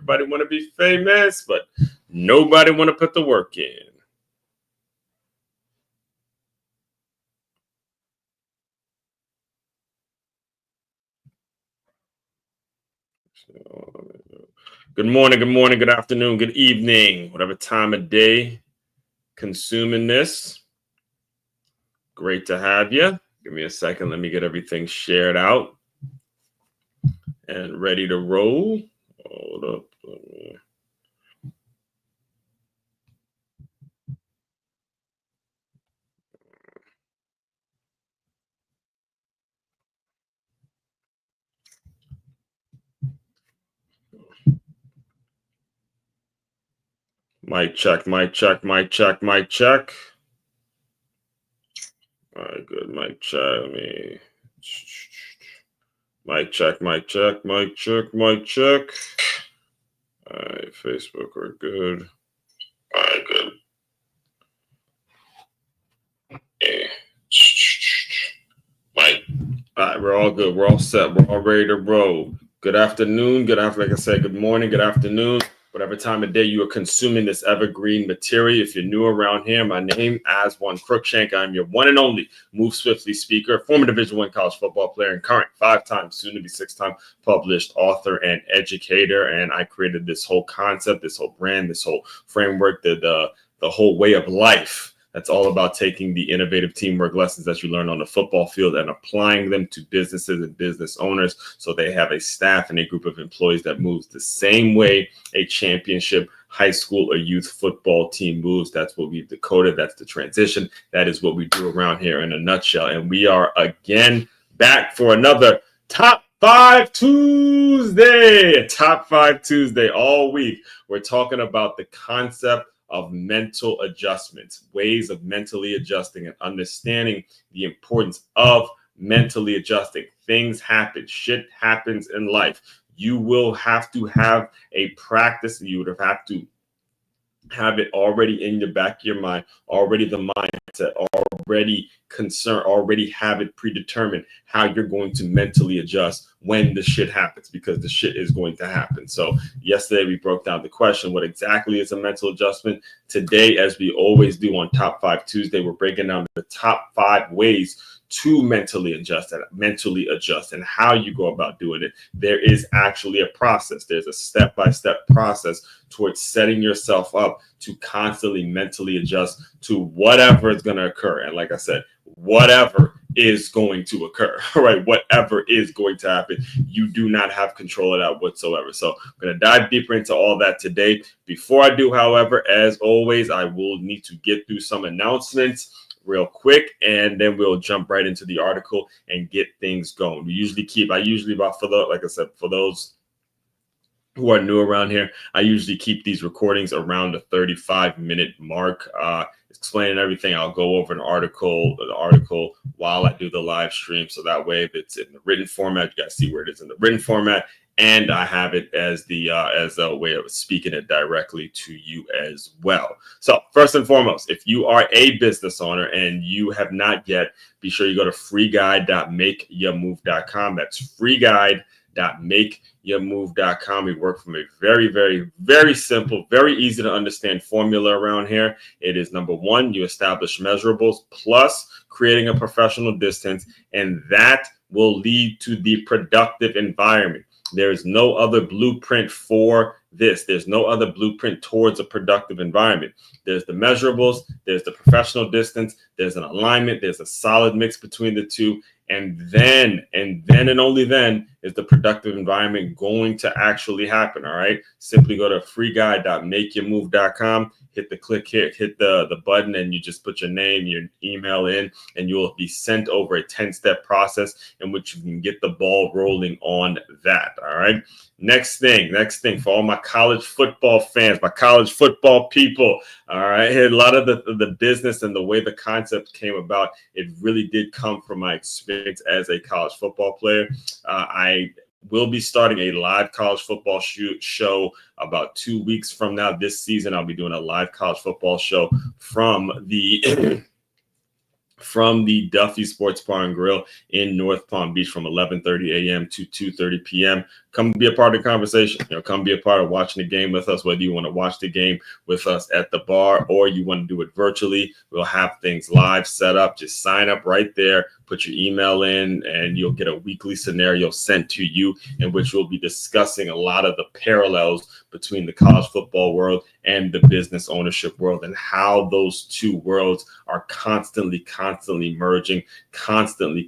Everybody want to be famous, but nobody want to put the work in. Good morning, good afternoon, good evening, whatever time of day consuming this. Great to have you. Give me a second. Let me get everything shared out and ready to roll. Hold up. Mic check. All right, good. Mic check. Mic check. All right, Facebook, we're good. All right, good. Mike. All right, we're all good. We're all set. We're all ready to roll. Good afternoon. Like I said, good morning, good afternoon. Whatever time of day you are consuming this evergreen material. If you're new around here, my name is One Crookshank. I'm your one and only Move Swiftly speaker, former Division I college football player, and current 5-time, soon-to-be 6-time published author and educator. And I created this whole concept, this whole brand, this whole framework, the whole way of life. That's all about taking the innovative teamwork lessons that you learn on the football field and applying them to businesses and business owners so they have a staff and a group of employees that moves the same way a championship high school or youth football team moves. That's what we've decoded. That's the transition. That is what we do around here in a nutshell. And we are again back for another Top 5 Tuesday. Top 5 Tuesday all week. We're talking about the concept of mental adjustments, ways of mentally adjusting and understanding the importance of mentally adjusting. Things happen. Shit happens in life. You will have to have a practice. You would have to have it already in the back of your mind, already the mindset, already concerned, already have it predetermined how you're going to mentally adjust when the shit happens, because the shit is going to happen. So yesterday we broke down the question, what exactly is a mental adjustment? Today, as we always do on Top 5 Tuesday, we're breaking down the top 5 ways to mentally adjust and how you go about doing it. There is actually a process. There's a step-by-step process towards setting yourself up to constantly mentally adjust to whatever is going to occur. And like I said, whatever is going to occur, right? Whatever is going to happen, you do not have control of that whatsoever. So I'm going to dive deeper into all that today. Before I do, however, as always, I will need to get through some announcements real quick, and then we'll jump right into the article and get things going. For those who are new around here, I usually keep these recordings around the 35-minute mark, explaining everything. I'll go over the article while I do the live stream, so that way if it's in the written format, you guys see where it is in the written format, and I have it as a way of speaking it directly to you as well. So first and foremost, if you are a business owner and you have not yet, be sure you go to freeguide.makeyourmove.com. That's freeguide.makeyourmove.com. We work from a very, very, very simple, very easy to understand formula around here. It is number one, you establish measurables plus creating a professional distance, and that will lead to the productive environment. There is no other blueprint for this. There's no other blueprint towards a productive environment. There's the measurables, there's the professional distance, there's an alignment, there's a solid mix between the two. And then and only then is the productive environment going to actually happen. All right. Simply go to freeguide.makeyourmove.com, hit the button, and you just put your name, your email in, and you'll be sent over a 10-step process in which you can get the ball rolling on that. All right. Next thing for all my college football fans, my college football people. All right. A lot of the business and the way the concept came about, it really did come from my experience as a college football player. I will be starting a live college football show about 2 weeks from now. This season, I'll be doing a live college football show from the from the Duffy Sports Bar and Grill in North Palm Beach from 11:30 a.m. to 2:30 p.m. Come be a part of the conversation. Come be a part of watching the game with us, whether you want to watch the game with us at the bar or you want to do it virtually. We'll have things live set up. Just sign up right there, put your email in, and you'll get a weekly scenario sent to you in which we'll be discussing a lot of the parallels between the college football world and the business ownership world and how those two worlds are constantly merging, constantly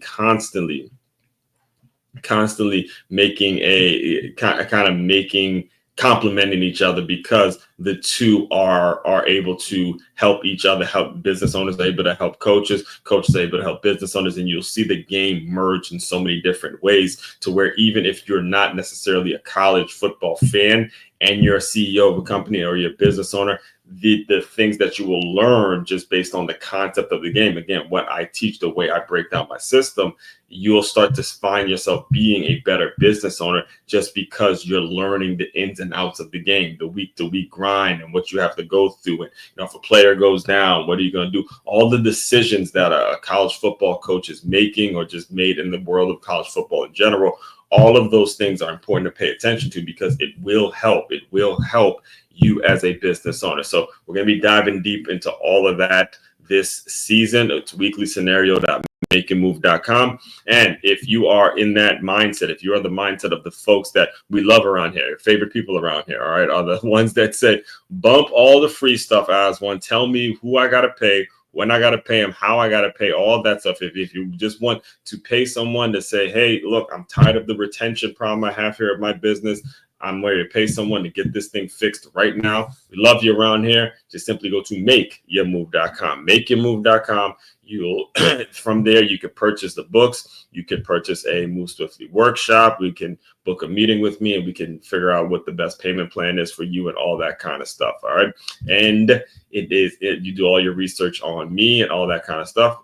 making a kind of making complementing each other, because the two are able to help each other. Help business owners are able to help coaches are able to help business owners, and you'll see the game merge in so many different ways to where even if you're not necessarily a college football fan and you're a CEO of a company or you're a business owner, the things that you will learn just based on the concept of the game, again, what I teach, the way I break down my system, you'll start to find yourself being a better business owner just because you're learning the ins and outs of the game, the week-to-week grind and what you have to go through. And if a player goes down, what are you going to do? All the decisions that a college football coach is making or just made in the world of college football in general, all of those things are important to pay attention to because it will help. It will help you as a business owner. So we're going to be diving deep into all of that this season. It's weeklyscenario.makeitmove.com. And if you are in that mindset, if you are the mindset of the folks that we love around here, your favorite people around here, all right, are the ones that say, bump all the free stuff as one, tell me who I got to pay, when I got to pay them, how I got to pay, all that stuff. If you just want to pay someone to say, hey, look, I'm tired of the retention problem I have here at my business, I'm ready to pay someone to get this thing fixed right now. We love you around here. Just simply go to makeyourmove.com. Makeyourmove.com. You'll from there you can purchase the books. You can purchase a Move Swiftly workshop. We can book a meeting with me and we can figure out what the best payment plan is for you and all that kind of stuff. All right. And you do all your research on me and all that kind of stuff.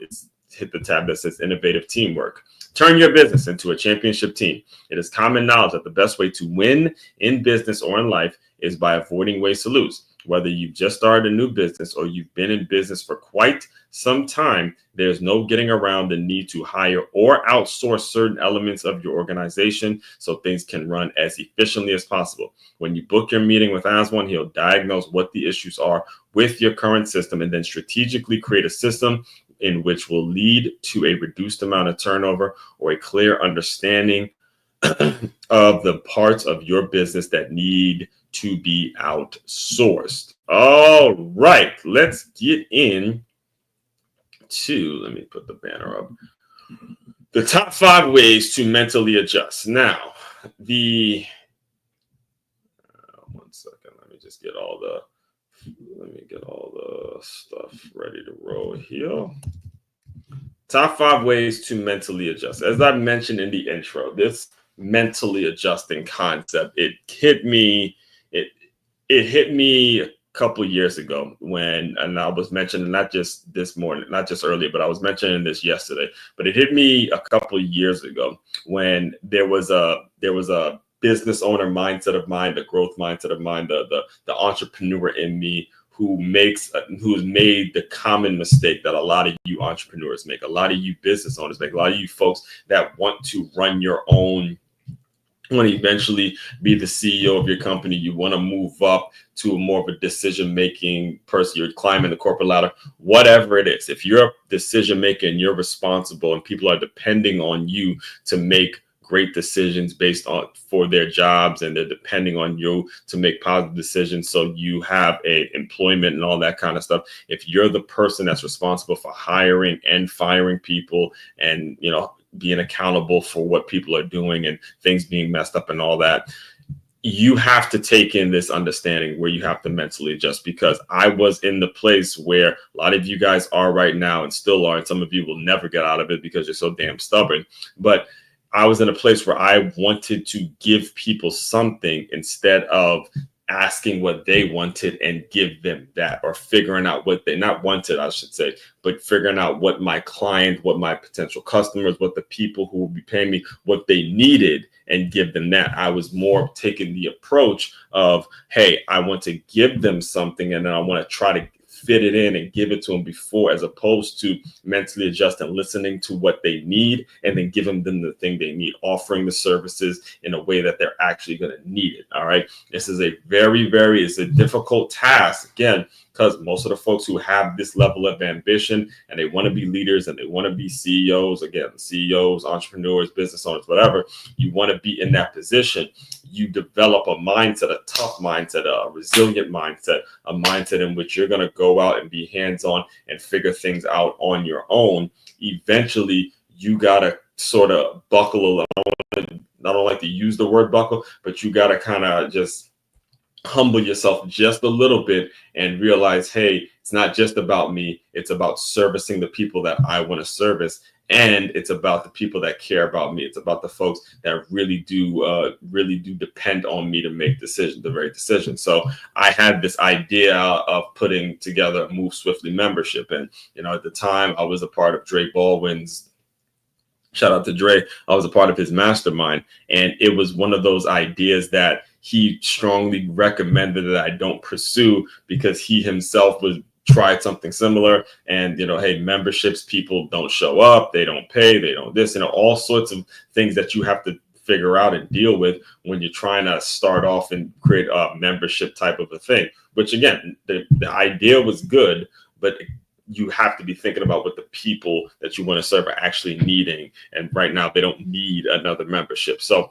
Hit the tab that says Innovative Teamwork. Turn your business into a championship team. It is common knowledge that the best way to win in business or in life is by avoiding ways to lose. Whether you've just started a new business or you've been in business for quite some time, there's no getting around the need to hire or outsource certain elements of your organization so things can run as efficiently as possible. When you book your meeting with Aswan, he'll diagnose what the issues are with your current system and then strategically create a system in which will lead to a reduced amount of turnover or a clear understanding of the parts of your business that need to be outsourced. All right, let's get in to, let me put the banner up, the top 5 ways to mentally adjust. Now, one second, let me get all the stuff ready to roll here. Top 5 ways to mentally adjust. As I mentioned in the intro, this mentally adjusting concept, it hit me a couple years ago and I was mentioning, not just this morning, not just earlier, but I was mentioning this yesterday, but it hit me a couple years ago when there was a business owner mindset of mine, the growth mindset of mine, the entrepreneur in me who's made the common mistake that a lot of you entrepreneurs make, a lot of you business owners make, a lot of you folks that want to run your own, want to eventually be the CEO of your company. You want to move up to a more of a decision-making person. You're climbing the corporate ladder, whatever it is. If you're a decision maker and you're responsible and people are depending on you to make great decisions for their jobs, and they're depending on you to make positive decisions so you have a employment and all that kind of stuff. If you're the person that's responsible for hiring and firing people and, being accountable for what people are doing and things being messed up and all that, you have to take in this understanding where you have to mentally adjust, because I was in the place where a lot of you guys are right now and still are, and some of you will never get out of it because you're so damn stubborn. But I was in a place where I wanted to give people something instead of asking what they wanted and give them that, or figuring out what they not wanted, I should say, but figuring out what my client, what my potential customers, what the people who will be paying me, what they needed, and give them that. I was more taking the approach of, hey, I want to give them something and then I want to try to fit it in and give it to them before, as opposed to mentally adjust and listening to what they need and then giving them the thing they need, offering the services in a way that they're actually going to need it. All right. This is a it's a difficult task, again, because most of the folks who have this level of ambition and they want to be leaders and they want to be CEOs, again, CEOs, entrepreneurs, business owners, whatever, you want to be in that position. You develop a mindset, a tough mindset, a resilient mindset, a mindset in which you're going to go out and be hands-on and figure things out on your own. Eventually, you got to sort of buckle. I don't like to use the word buckle, but you got to kind of just humble yourself just a little bit and realize, hey, it's not just about me. It's about servicing the people that I want to service. And it's about the people that care about me. It's about the folks that really do depend on me to make decisions, the right decisions. So I had this idea of putting together a Move Swiftly membership. And, at the time I was a part of Dre Baldwin's, shout out to Dre, I was a part of his mastermind. And it was one of those ideas that he strongly recommended that I don't pursue, because he himself tried something similar. And, hey, memberships, people don't show up, they don't pay, they don't this, all sorts of things that you have to figure out and deal with when you're trying to start off and create a membership type of a thing, which again, the idea was good, but you have to be thinking about what the people that you want to serve are actually needing. And right now they don't need another membership. So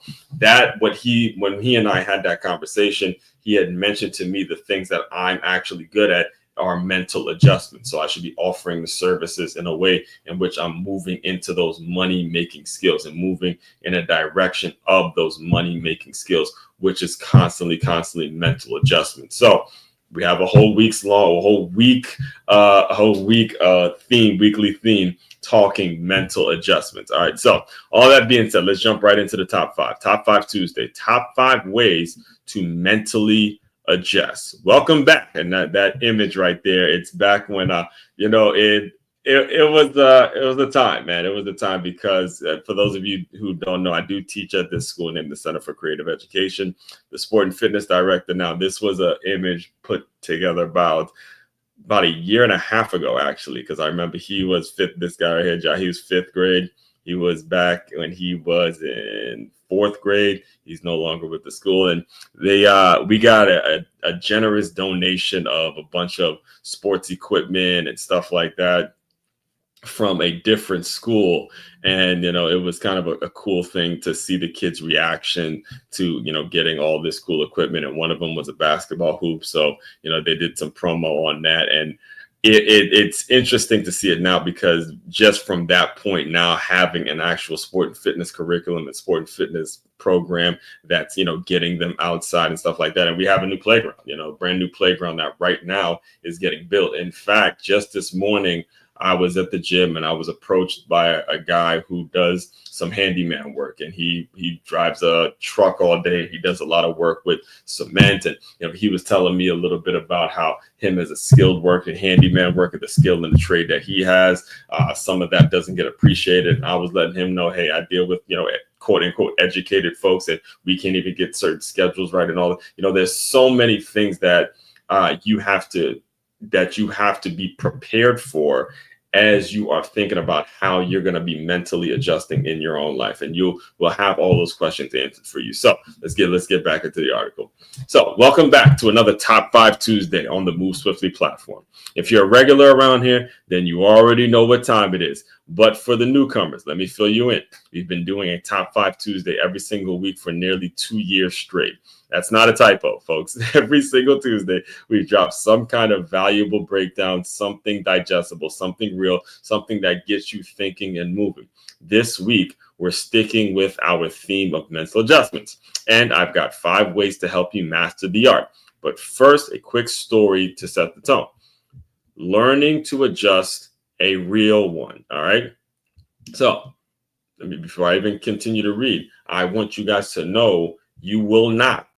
when he and I had that conversation, he had mentioned to me the things that I'm actually good at are mental adjustments. So I should be offering the services in a way in which I'm moving into those money making skills and moving in a direction of those money making skills, which is constantly mental adjustment. So we have a whole weekly theme talking mental adjustments. All right. So all that being said, let's jump right into the top five. Top 5 Tuesday. Top 5 ways to mentally adjust. Welcome back. And that image right there, it's back when it was the time, man. It was the time, because for those of you who don't know, I do teach at this school named the Center for Creative Education, the sport and fitness director. Now, this was an image put together about a year and a half ago, actually, because I remember he was fifth. This guy right here, he was 5th grade. He was back when he was in 4th grade. He's no longer with the school. And we got a generous donation of a bunch of sports equipment and stuff like that from a different school. And, it was kind of a cool thing to see the kids' reaction to, getting all this cool equipment. And one of them was a basketball hoop. So, they did some promo on that. And it's interesting to see it now, because just from that point, now having an actual sport and fitness curriculum and sport and fitness program that's, getting them outside and stuff like that. And we have a new playground, brand new playground that right now is getting built. In fact, just this morning, I was at the gym and I was approached by a guy who does some handyman work, and he drives a truck all day. He does a lot of work with cement, and he was telling me a little bit about how him as a skilled worker, handyman worker, the skill and the trade that he has, some of that doesn't get appreciated. And I was letting him know, hey, I deal with quote unquote educated folks, and we can't even get certain schedules right and all. There's so many things that you have to be prepared for as you are thinking about how you're going to be mentally adjusting in your own life, and you will have all those questions answered for you. So let's get back into the article. So welcome back to another Top 5 Tuesday on the Move Swiftly platform. If you're a regular around here, then you already know what time it is. But for the newcomers, let me fill you in. We've been doing a Top 5 Tuesday every single week for nearly 2 years straight. That's not a typo, folks. Every single Tuesday, we've dropped some kind of valuable breakdown, something digestible, something real, something that gets you thinking and moving. This week, we're sticking with our theme of mental adjustments, and I've got 5 ways to help you master the art. But first, a quick story to set the tone. Learning to adjust, a real one, all right? So, before I even continue to read, I want you guys to know you will not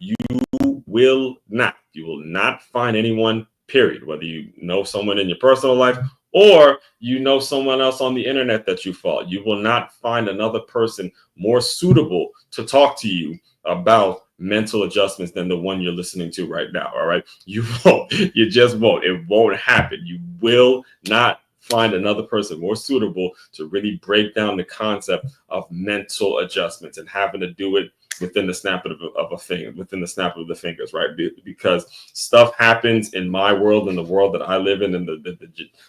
find anyone, period, whether you know someone in your personal life Or you know someone else on the internet that you follow. You will not find another person more suitable to talk to you about mental adjustments than the one you're listening to right now. All right. You won't. You just won't. It won't happen. You will not find another person more suitable to really break down the concept of mental adjustments and having to do it within the snap of a finger, within the snap of the fingers, right? Because stuff happens in my world, in the world that I live in, and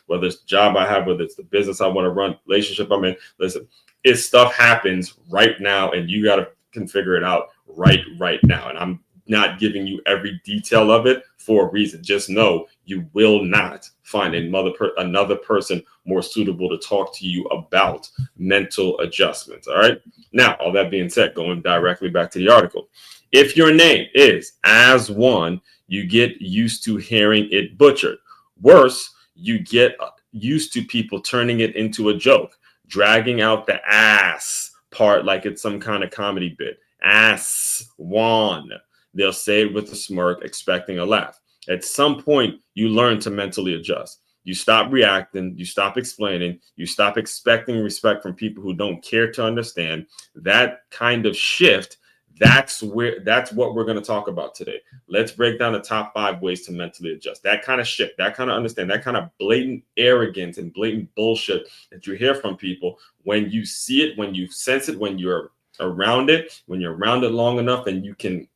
whether it's the job I have, whether it's the business I want to run, relationship I'm in. Listen, if stuff happens right now, and you got to can figure it out right now. And I'm not giving you every detail of it for a reason. Just know you will not find another person more suitable to talk to you about mental adjustments. All right. Now, all that being said, going directly back to the article, if your name is as one, you get used to hearing it butchered. Worse, you get used to people turning it into a joke, dragging out the ass part like it's some kind of comedy bit. Ass one. They'll say it with a smirk, expecting a laugh. At some point, you learn to mentally adjust. You stop reacting, you stop explaining, you stop expecting respect from people who don't care to understand. That kind of shift, that's what we're going to talk about today. Let's break down the top 5 ways to mentally adjust. That kind of shift, that kind of understand, that kind of blatant arrogance and blatant bullshit that you hear from people, when you see it, when you sense it, when you're around it, when you're around it long enough, and you can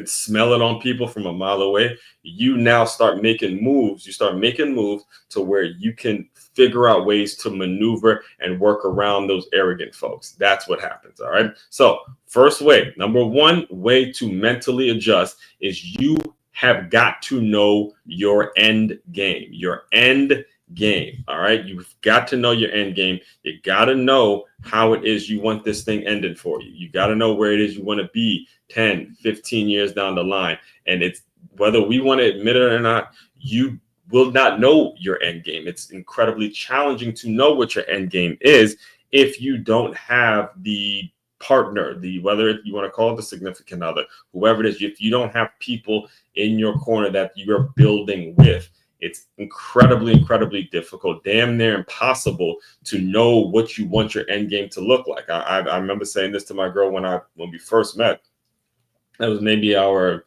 smell it on people from a mile away, you now start making moves. You start making moves to where you can figure out ways to maneuver and work around those arrogant folks. That's what happens. All right. So first way, number 1 way to mentally adjust is you have got to know your end game. Your end game. All right. You've got to know your end game. You got to know how it is you want this thing ended for you. You got to know where it is you want to be 10, 15 years down the line. And it's whether we want to admit it or not, you will not know your end game. It's incredibly challenging to know what your end game is if you don't have the partner, whether you want to call it the significant other, whoever it is, if you don't have people in your corner that you're building with. It's incredibly difficult, damn near impossible to know what you want your end game to look like. I remember saying this to my girl when we first met. That was maybe our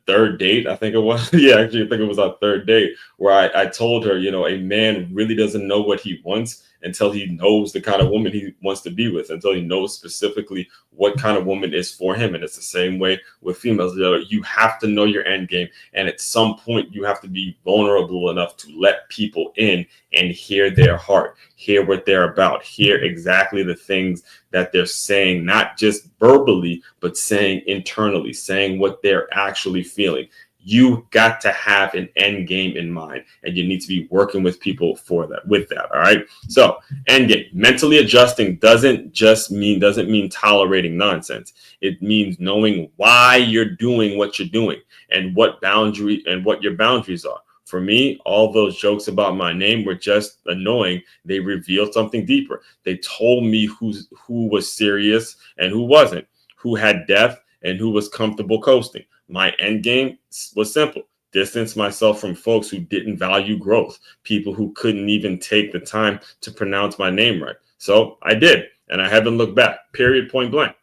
third date, I think it was. Yeah, actually, I think it was our third date, where I told her, a man really doesn't know what he wants until he knows the kind of woman he wants to be with, until he knows specifically what kind of woman is for him. And it's the same way with females. You have to know your end game. And at some point, you have to be vulnerable enough to let people in and hear their heart, hear what they're about, hear exactly the things that they're saying, not just verbally, but saying internally, saying what they're actually feeling. You got to have an end game in mind, and you need to be working with people with that. All right. So end game, mentally adjusting doesn't mean tolerating nonsense. It means knowing why you're doing what you're doing and what your boundaries are. For me, all those jokes about my name were just annoying. They revealed something deeper. They told me who was serious and who wasn't, who had depth and who was comfortable coasting. My end game was simple. Distance myself from folks who didn't value growth, people who couldn't even take the time to pronounce my name right. So I did, and I haven't looked back, period, point blank.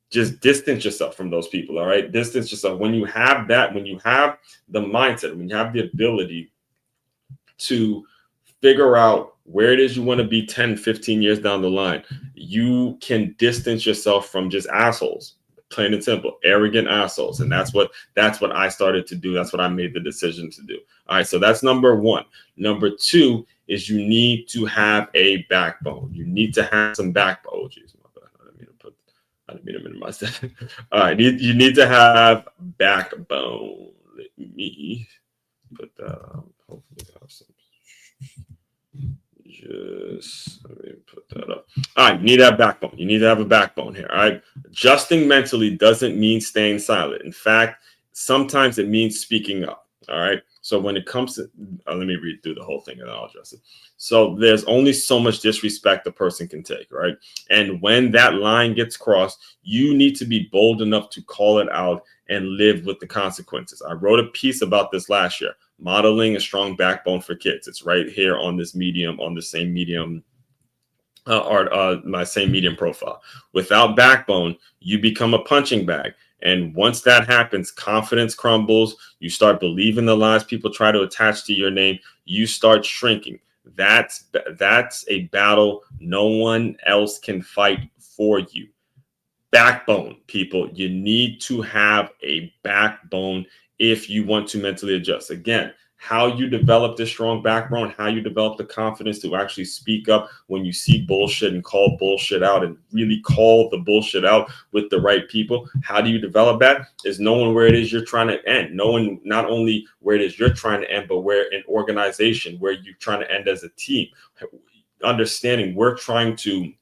Just distance yourself from those people, all right? Distance yourself. When you have that, when you have the mindset, when you have the ability to figure out where it is you want to be 10, 15 years down the line, you can distance yourself from just assholes. Plain and simple, arrogant assholes. And that's what I started to do. That's what I made the decision to do. All right. So that's number 1. Number 2 is you need to have a backbone. You need to have some backbone. Oh, geez, my bad. I didn't mean to minimize that. All right. You need to have backbone. Let me put that on. Hopefully I have some. Let me put that up. All right, you need to have backbone. You need to have a backbone here. All right. Adjusting mentally doesn't mean staying silent. In fact, sometimes it means speaking up. All right. So when it comes to, let me read through the whole thing and I'll address it. So there's only so much disrespect a person can take. Right. And when that line gets crossed, you need to be bold enough to call it out and live with the consequences. I wrote a piece about this last year. Modeling a strong backbone for kids. It's right here on this medium, on the same medium my same medium profile. Without backbone, you become a punching bag. And once that happens, confidence crumbles. You start believing the lies people try to attach to your name. You start shrinking. That's a battle no one else can fight for you. Backbone, people. You need to have a backbone if you want to mentally adjust. Again, how you develop this strong backbone, how you develop the confidence to actually speak up when you see bullshit and call bullshit out and really call the bullshit out with the right people. How do you develop that? Is knowing where it is you're trying to end. Knowing not only where it is you're trying to end, but where an organization, where you're trying to end as a team. Understanding we're trying to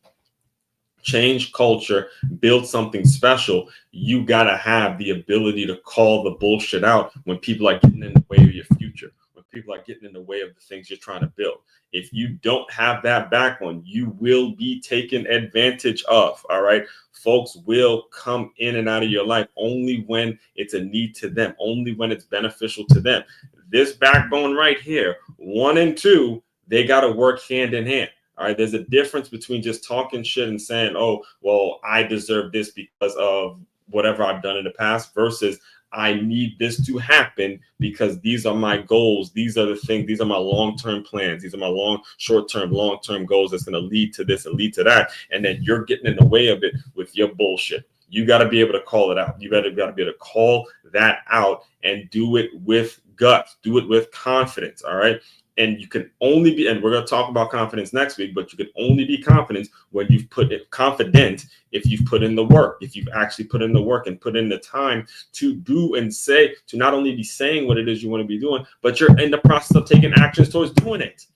change culture, build something special. You got to have the ability to call the bullshit out when people are getting in the way of your future, when people are getting in the way of the things you're trying to build. If you don't have that backbone, you will be taken advantage of. All right. Folks will come in and out of your life only when it's a need to them, only when it's beneficial to them. This backbone right here, 1 and 2, they got to work hand in hand. All right, there's a difference between just talking shit and saying, oh, well, I deserve this because of whatever I've done in the past versus I need this to happen because these are my goals. These are the things. These are my long-term plans. These are my short-term, long-term goals that's going to lead to this and lead to that. And then you're getting in the way of it with your bullshit. You got to be able to call it out. You got to be able to call that out and do it with guts. Do it with confidence. All right. And you can only be, and we're going to talk about confidence next week, but you can only be confident when you've confident if you've put in the work, if you've actually put in the work and put in the time to do and say, to not only be saying what it is you want to be doing, but you're in the process of taking actions towards doing it.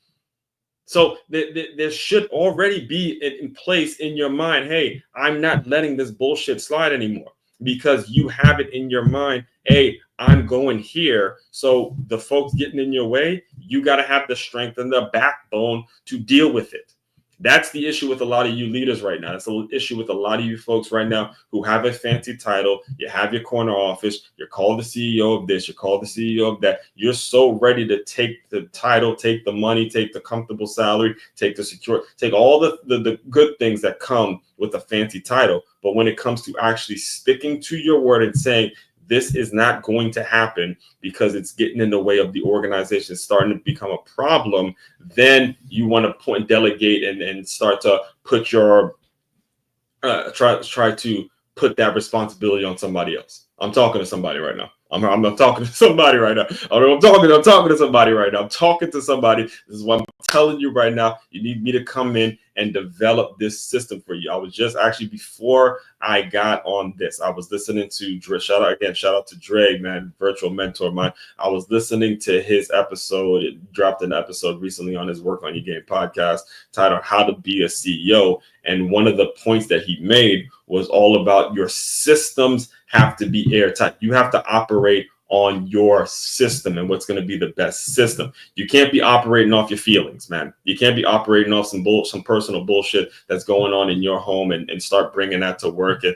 So there should already be in place in your mind, hey, I'm not letting this bullshit slide anymore, because you have it in your mind, hey, I'm going here. So the folks getting in your way, you got to have the strength and the backbone to deal with it. That's the issue with a lot of you leaders right now. That's the issue with a lot of you folks right now who have a fancy title. You have your corner office. You're called the CEO of this. You're called the CEO of that. You're so ready to take the title, take the money, take the comfortable salary, take the secure, take all the good things that come with a fancy title. But when it comes to actually sticking to your word and saying, this is not going to happen because it's getting in the way of the organization, starting to become a problem, then you want to point, delegate, and start to put your try to put that responsibility on somebody else. I'm talking to somebody right now. I'm not talking to somebody right now. I'm talking to somebody right now. I'm talking to somebody. This is what I'm telling you right now. You need me to come in and develop this system for you. I was just actually, before I got on this, I was listening to Dre. Shout out to Dre, man, virtual mentor of mine. I was listening to his episode. It dropped an episode recently on his Work on Your Game podcast titled How to Be a CEO. And one of the points that he made was all about your systems have to be airtight. You have to operate on your system and what's going to be the best system. You can't be operating off your feelings, man. You can't be operating off some personal bullshit that's going on in your home and start bringing that to work and,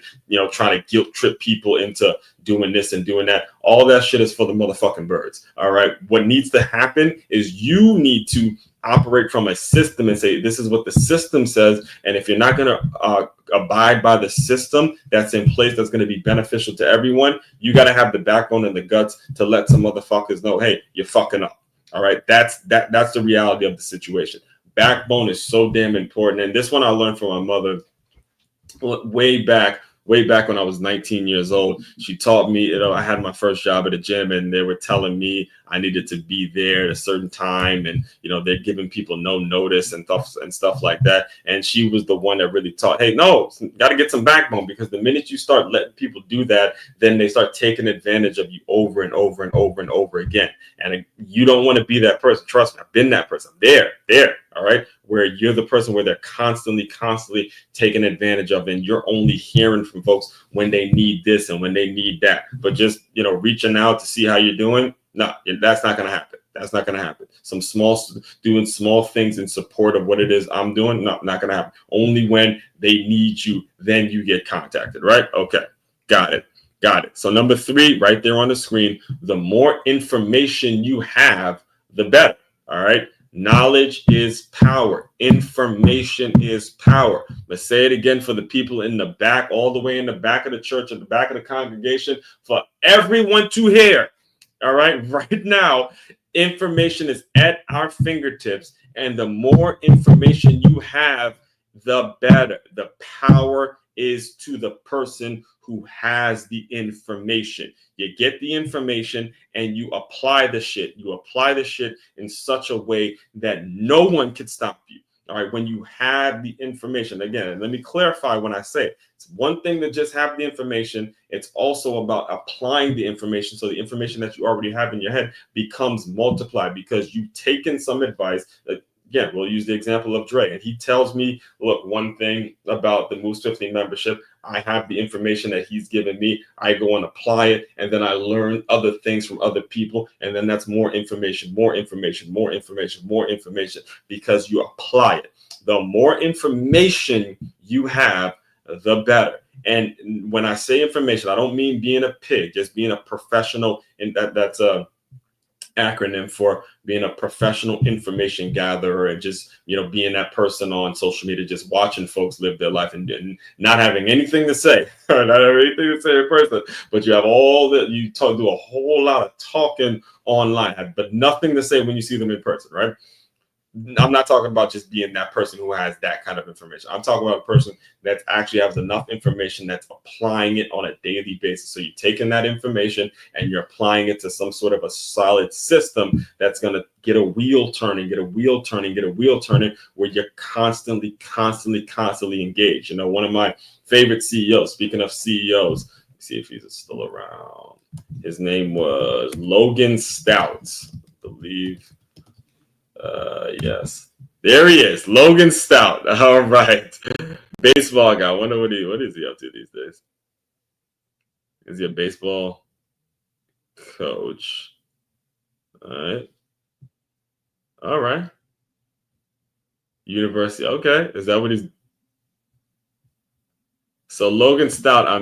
trying to guilt trip people into doing this and doing that. All that shit is for the motherfucking birds. All right. What needs to happen is you need to operate from a system and say, this is what the system says. And if you're not going to abide by the system that's in place, that's going to be beneficial to everyone, you got to have the backbone and the guts to let some motherfuckers know, hey, you're fucking up. All right. That's the reality of the situation. Backbone is so damn important. And this one I learned from my mother way back when I was 19 years old. She taught me, I had my first job at a gym and they were telling me I needed to be there at a certain time. And, they're giving people no notice and stuff like that. And she was the one that really taught, hey, no, got to get some backbone, because the minute you start letting people do that, then they start taking advantage of you over and over and over and over again. And you don't want to be that person. Trust me, I've been that person. There. All right. Where you're the person where they're constantly taking advantage of, and you're only hearing from folks when they need this and when they need that. But just, reaching out to see how you're doing, no, that's not going to happen. That's not going to happen. Doing small things in support of what it is I'm doing, no, not going to happen. Only when they need you, then you get contacted, right? Okay, got it. Got it. So number 3, right there on the screen, the more information you have, the better. All right. Knowledge is power. Information is power. Let's say it again for the people in the back, all the way in the back of the church, at the back of the congregation, for everyone to hear. All right. Right now, information is at our fingertips. And the more information you have, the better. The power is to the person who has the information. You get the information and you apply the shit. You apply the shit in such a way that no one can stop you. All right. When you have the information, again, let me clarify when I say it. It's one thing to just have the information. It's also about applying the information. So the information that you already have in your head becomes multiplied because you've taken some advice. Again, we'll use the example of Dre. And he tells me, look, one thing about the Moose 15 membership, I have the information that he's given me. I go and apply it. And then I learn other things from other people. And then that's more information, more information, more information, more information, because you apply it. The more information you have, the better. And when I say information, I don't mean being a pig, just being a professional. And that's a acronym for being a professional information gatherer, and just, being that person on social media, just watching folks live their life and not having anything to say, not having anything to say in person, but you have all that, do a whole lot of talking online, but nothing to say when you see them in person, right? I'm not talking about just being that person who has that kind of information. I'm talking about a person that actually has enough information that's applying it on a daily basis. So you're taking that information and you're applying it to some sort of a solid system that's going to get a wheel turning, get a wheel turning, get a wheel turning, where you're constantly engaged. One of my favorite CEOs, speaking of CEOs, let's see if he's still around. His name was Logan Stout, I believe. Yes, there he is, Logan Stout. All right, baseball guy. I wonder what is he up to these days? Is he a baseball coach? All right. University. Okay, is that what he's? So Logan Stout, I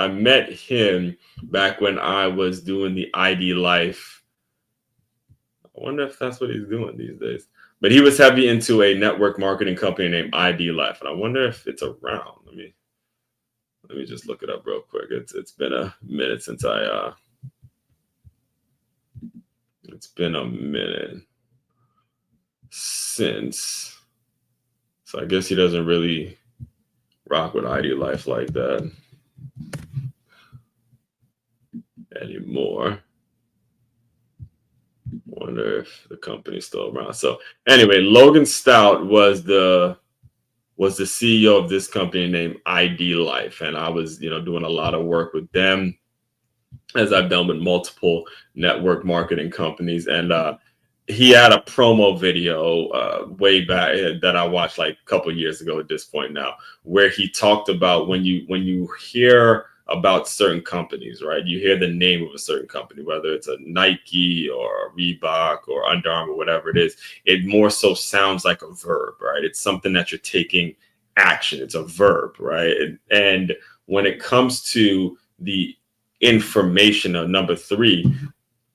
met him back when I was doing the ID Life. I wonder if that's what he's doing these days. But he was heavy into a network marketing company named ID Life, and I wonder if it's around. Let me just look it up real quick. It's been a minute since it's been a minute since. So I guess he doesn't really rock with ID Life like that anymore. Wonder if the company's still around. So anyway, Logan Stout was the CEO of this company named ID Life, and I was doing a lot of work with them, as I've done with multiple network marketing companies. And he had a promo video way back that I watched like a couple of years ago at this point now, where he talked about when you hear about certain companies, right? You hear the name of a certain company, whether it's a Nike or a Reebok or Under Armour, whatever it is, it more so sounds like a verb, right? It's something that you're taking action. It's a verb, right? And when it comes to the information of number 3,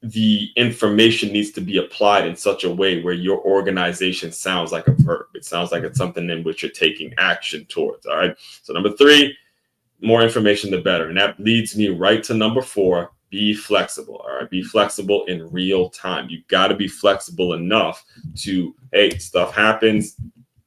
the information needs to be applied in such a way where your organization sounds like a verb. It sounds like it's something in which you're taking action towards. All right. So number 3, more information, the better. And that leads me right to number 4, be flexible. All right. Be flexible in real time. You got to be flexible enough to, hey, stuff happens.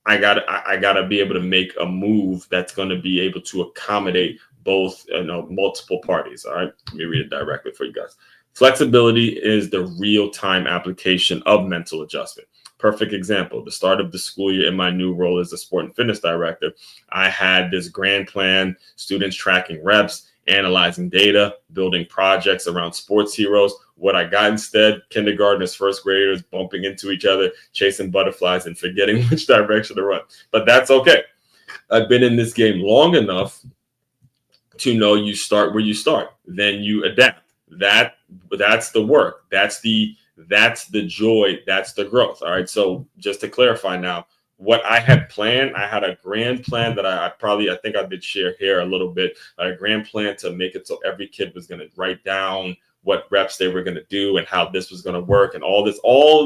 I gotta be able to make a move that's going to be able to accommodate both, multiple parties. All right. Let me read it directly for you guys. Flexibility is the real-time application of mental adjustment. Perfect example, the start of the school year in my new role as a sport and fitness director, I had this grand plan, students tracking reps, analyzing data, building projects around sports heroes. What I got instead, kindergartners, first graders bumping into each other, chasing butterflies and forgetting which direction to run. But that's okay. I've been in this game long enough to know you start where you start, then you adapt. That's the work. That's the joy. That's the growth. All right. So just to clarify now, what I had planned, I had a grand plan that I think I did share here a little bit, a grand plan to make it so every kid was going to write down what reps they were going to do and how this was going to work and all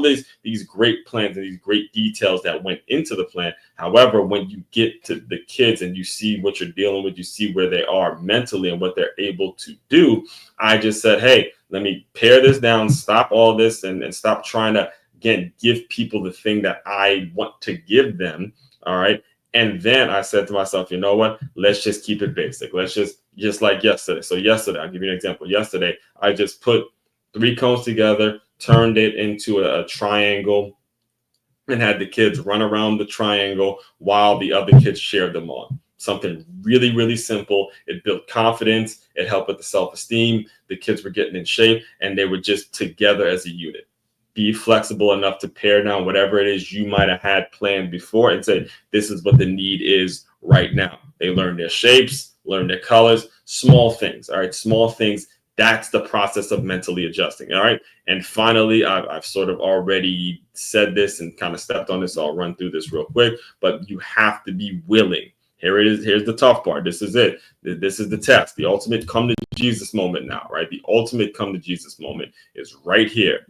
these great plans and these great details that went into the plan. However, when you get to the kids and you see what you're dealing with, you see where they are mentally and what they're able to do, I just said, hey, let me pare this down, stop all this and stop trying to, again, give people the thing that I want to give them. All right. And then I said to myself, you know what? Let's just keep it basic. Let's just like yesterday. So yesterday, I'll give you an example. Yesterday, I just put 3 cones together, turned it into a triangle, and had the kids run around the triangle while the other kids shared them on. Something really, really simple. It built confidence. It helped with the self-esteem. The kids were getting in shape, and they were just together as a unit. Be flexible enough to pare down whatever it is you might have had planned before and say, this is what the need is right now. They learn their shapes, learn their colors, small things. All right. Small things. That's the process of mentally adjusting. All right. And finally, I've sort of already said this and kind of stepped on this. So I'll run through this real quick, but you have to be willing. Here it is. Here's the tough part. This is it. This is the test. The ultimate come to Jesus moment now, right? The ultimate come to Jesus moment is right here.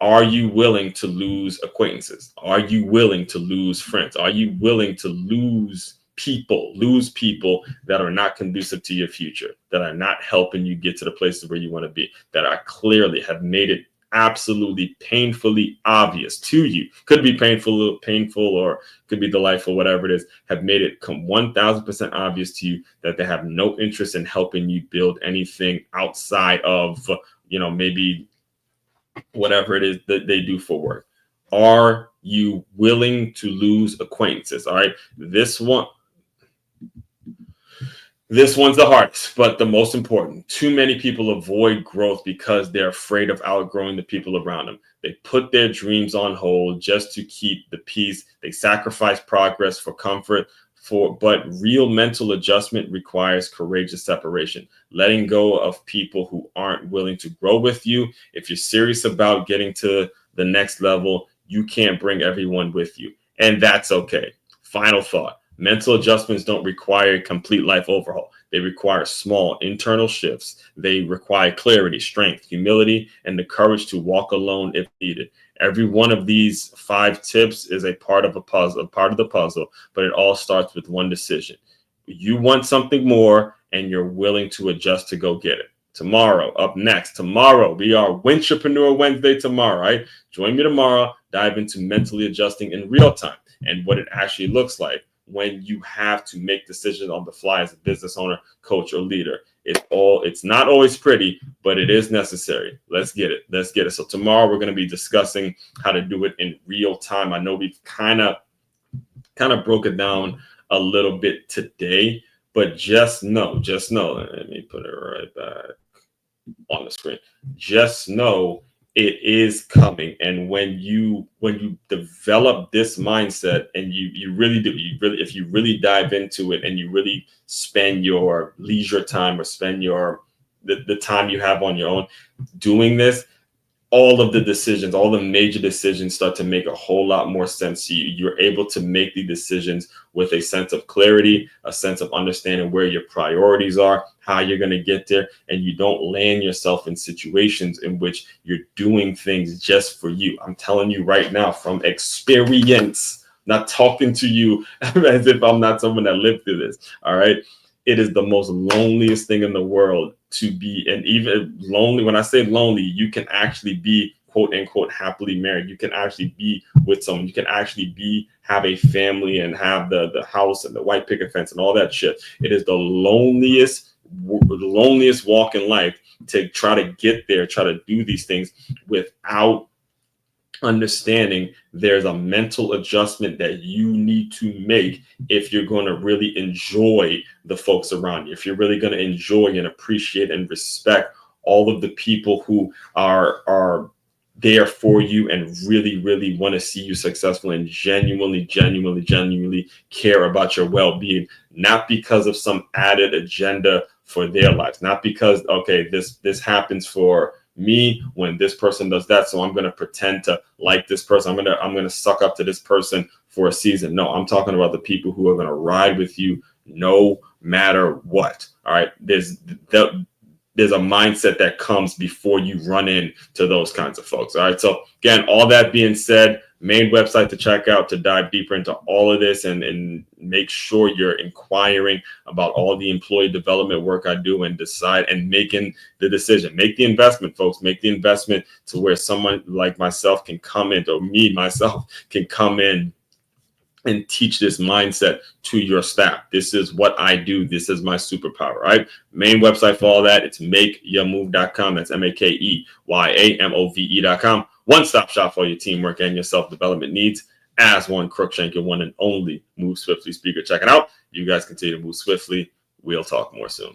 Are you willing to lose acquaintances? Are you willing to lose friends? Are you willing to lose people that are not conducive to your future, that are not helping you get to the places where you want to be, that are clearly have made it absolutely painfully obvious to you? Could be painful, or could be delightful, whatever it is, have made it come 1000% obvious to you that they have no interest in helping you build anything outside of, maybe whatever it is that they do for work. Are you willing to lose acquaintances? All right. This one's the hardest, but the most important. Too many people avoid growth because they're afraid of outgrowing the people around them. They put their dreams on hold just to keep the peace. They sacrifice progress for comfort. But real mental adjustment requires courageous separation, letting go of people who aren't willing to grow with you. If you're serious about getting to the next level, you can't bring everyone with you, and that's okay. Final thought. Mental adjustments don't require a complete life overhaul. They require small internal shifts. They require clarity, strength, humility, and the courage to walk alone if needed. Every one of these 5 tips is a part of the puzzle, but it all starts with one decision. You want something more, and you're willing to adjust to go get it. Tomorrow, up next, we are Wintrepreneur Wednesday tomorrow, right? Join me tomorrow, dive into mentally adjusting in real time and what it actually looks like when you have to make decisions on the fly as a business owner, coach, or leader. It's not always pretty, but it is necessary. Let's get it. So tomorrow we're going to be discussing how to do it in real time. I know we've kind of broke it down a little bit today, but just know, let me put it right back on the screen. Just know it is coming. And when you develop this mindset and you really do, if you really dive into it and you really spend your leisure time or spend the time you have on your own doing this, all of the decisions, all the major decisions start to make a whole lot more sense to you. You're able to make the decisions with a sense of clarity, a sense of understanding where your priorities are, how you're going to get there, and you don't land yourself in situations in which you're doing things just for you. I'm telling you right now from experience, not talking to you as if I'm not someone that lived through this. All right. It is the most loneliest thing in the world to be, and even lonely, when I say lonely, you can actually be quote unquote happily married. You can actually be with someone. You can actually have a family and have the house and the white picket fence and all that shit. It is the loneliest walk in life to try to get there, try to do these things without understanding there's a mental adjustment that you need to make if you're going to really enjoy the folks around you, if you're really going to enjoy and appreciate and respect all of the people who are there for you and really, really want to see you successful and genuinely care about your well-being, not because of some added agenda for their lives, not because, okay, this happens for me when this person does that, so I'm going to pretend to like this person. I'm going to suck up to this person for a season. No, I'm talking about the people who are going to ride with you no matter what. All right. There's a mindset that comes before you run into those kinds of folks. All right. So again, all that being said, main website to check out to dive deeper into all of this and make sure you're inquiring about all the employee development work I do and decide and making the decision. Make the investment, folks. Make the investment to where someone like myself can come in, or me, myself, can come in and teach this mindset to your staff. This is what I do. This is my superpower, right? Main website for all that, it's makeyourmove.com. That's MakeYamove.com. One-stop shop for your teamwork and your self-development needs. As one Crookshank, your one and only Move Swiftly speaker. Check it out. You guys continue to move swiftly. We'll talk more soon.